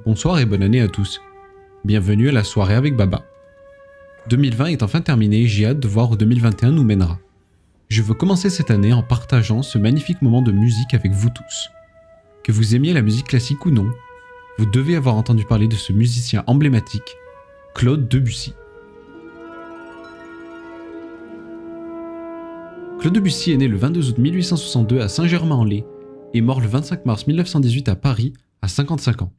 Bonsoir et bonne année à tous. Bienvenue à la soirée avec Baba. 2020 est enfin terminé et j'ai hâte de voir où 2021 nous mènera. Je veux commencer cette année en partageant ce magnifique moment de musique avec vous tous. Que vous aimiez la musique classique ou non, vous devez avoir entendu parler de ce musicien emblématique, Claude Debussy. Claude Debussy est né le 22 août 1862 à Saint-Germain-en-Laye et mort le 25 mars 1918 à Paris à 55 ans.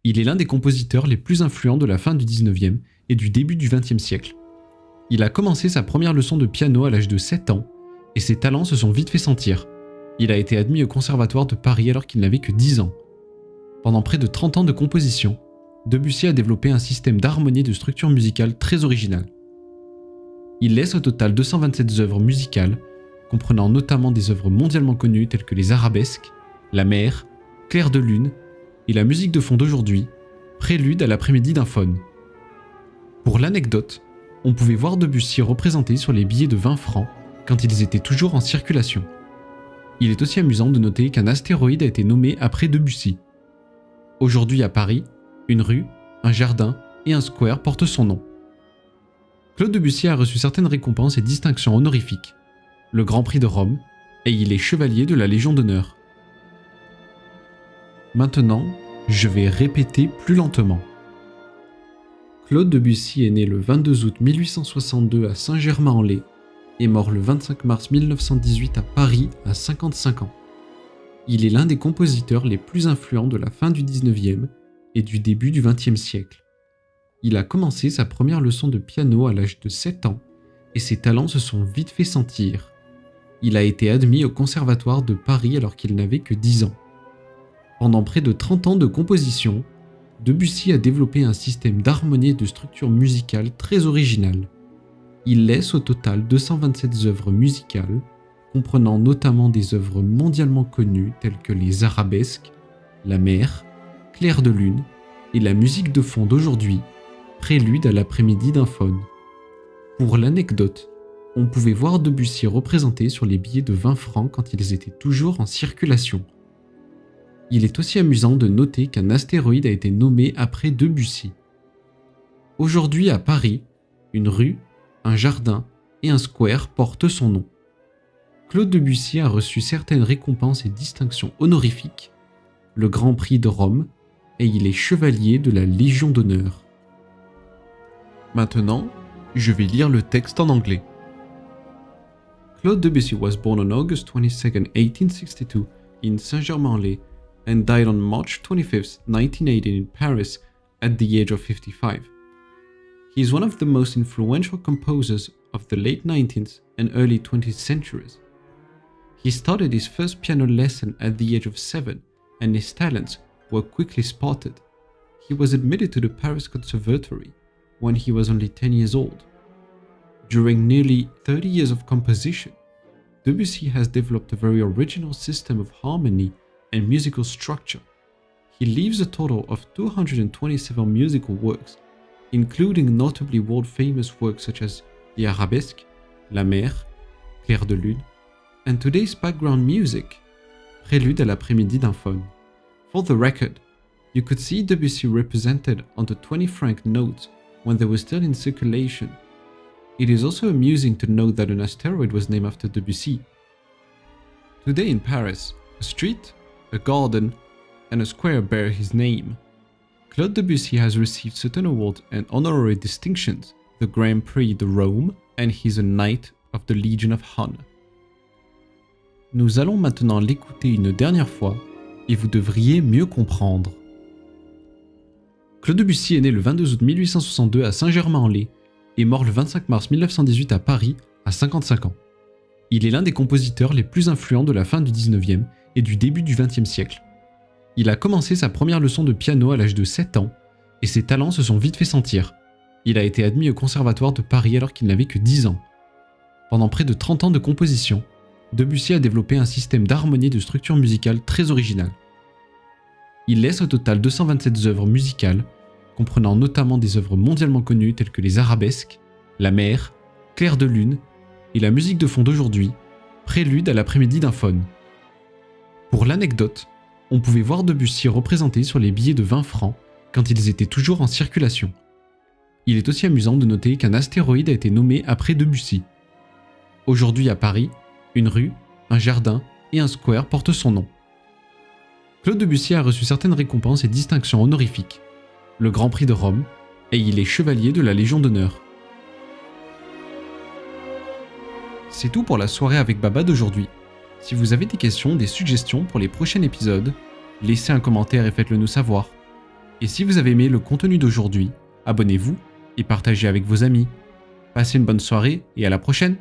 Il est l'un des compositeurs les plus influents de la fin du 19e et du début du 20e siècle. Il a commencé sa première leçon de piano à l'âge de 7 ans et ses talents se sont vite fait sentir. Il a été admis au Conservatoire de Paris alors qu'il n'avait que 10 ans. Pendant près de 30 ans de composition, Debussy a développé un système d'harmonie et de structure musicale très original. Il laisse au total 227 œuvres musicales, comprenant notamment des œuvres mondialement connues telles que les arabesques, la mer, Clair de lune, et la musique de fond d'aujourd'hui, Prélude à l'après-midi d'un faune. Pour l'anecdote, on pouvait voir Debussy représenté sur les billets de 20 francs quand ils étaient toujours en circulation. Il est aussi amusant de noter qu'un astéroïde a été nommé après Debussy. Aujourd'hui à Paris, une rue, un jardin et un square portent son nom. Claude Debussy a reçu certaines récompenses et distinctions honorifiques, le Grand Prix de Rome, et il est chevalier de la Légion d'honneur. Maintenant, je vais répéter plus lentement. Claude Debussy est né le 22 août 1862 à Saint-Germain-en-Laye et mort le 25 mars 1918 à Paris à 55 ans. Il est l'un des compositeurs les plus influents de la fin du 19e et du début du 20e siècle. Il a commencé sa première leçon de piano à l'âge de 7 ans et ses talents se sont vite fait sentir. Il a été admis au Conservatoire de Paris alors qu'il n'avait que 10 ans. Pendant près de 30 ans de composition, Debussy a développé un système d'harmonie et de structure musicale très original. Il laisse au total 227 œuvres musicales, comprenant notamment des œuvres mondialement connues telles que les arabesques, la mer, Clair de lune et la musique de fond d'aujourd'hui, Prélude à l'après-midi d'un faune. Pour l'anecdote, on pouvait voir Debussy représenté sur les billets de 20 francs quand ils étaient toujours en circulation. Il est aussi amusant de noter qu'un astéroïde a été nommé après Debussy. Aujourd'hui à Paris, une rue, un jardin et un square portent son nom. Claude Debussy a reçu certaines récompenses et distinctions honorifiques, le Grand Prix de Rome, et il est chevalier de la Légion d'honneur. Maintenant, je vais lire le texte en anglais. Claude Debussy was born on August 22, 1862 in Saint-Germain-en-Laye and died on March 25, 1918 in Paris at the age of 55. He is one of the most influential composers of the late 19th and early 20th centuries. He started his first piano lesson at the age of 7 and his talents were quickly spotted. He was admitted to the Paris Conservatory when he was only 10 years old. During nearly 30 years of composition, Debussy has developed a very original system of harmony and musical structure. He leaves a total of 227 musical works, including notably world-famous works such as the Arabesque, La Mer, Clair de lune, and today's background music, Prélude à l'après-midi d'un faune. For the record, you could see Debussy represented on the 20-franc notes when they were still in circulation. It is also amusing to note that an asteroid was named after Debussy. Today in Paris, a street, a garden, and a square bear his name. Claude Debussy has received certain awards and honorary distinctions, the Grand Prix de Rome, and he's a Knight of the Legion of Honor. Nous allons maintenant l'écouter une dernière fois, et vous devriez mieux comprendre. Claude Debussy est né le 22 août 1862 à Saint-Germain-en-Laye et mort le 25 mars 1918 à Paris à 55 ans. Il est l'un des compositeurs les plus influents de la fin du 19e et du début du 20e siècle. Il a commencé sa première leçon de piano à l'âge de 7 ans et ses talents se sont vite fait sentir. Il a été admis au Conservatoire de Paris alors qu'il n'avait que 10 ans. Pendant près de 30 ans de composition, Debussy a développé un système d'harmonie et de structure musicale très original. Il laisse au total 227 œuvres musicales, comprenant notamment des œuvres mondialement connues telles que les arabesques, la mer, Clair de lune et la musique de fond d'aujourd'hui, Prélude à l'après-midi d'un faune. Pour l'anecdote, on pouvait voir Debussy représenté sur les billets de 20 francs quand ils étaient toujours en circulation. Il est aussi amusant de noter qu'un astéroïde a été nommé après Debussy. Aujourd'hui à Paris, une rue, un jardin et un square portent son nom. Claude Debussy a reçu certaines récompenses et distinctions honorifiques, le Grand Prix de Rome, et il est chevalier de la Légion d'honneur. C'est tout pour la soirée avec Baba d'aujourd'hui. Si vous avez des questions, des suggestions pour les prochains épisodes, laissez un commentaire et faites-le nous savoir. Et si vous avez aimé le contenu d'aujourd'hui, abonnez-vous et partagez avec vos amis. Passez une bonne soirée et à la prochaine!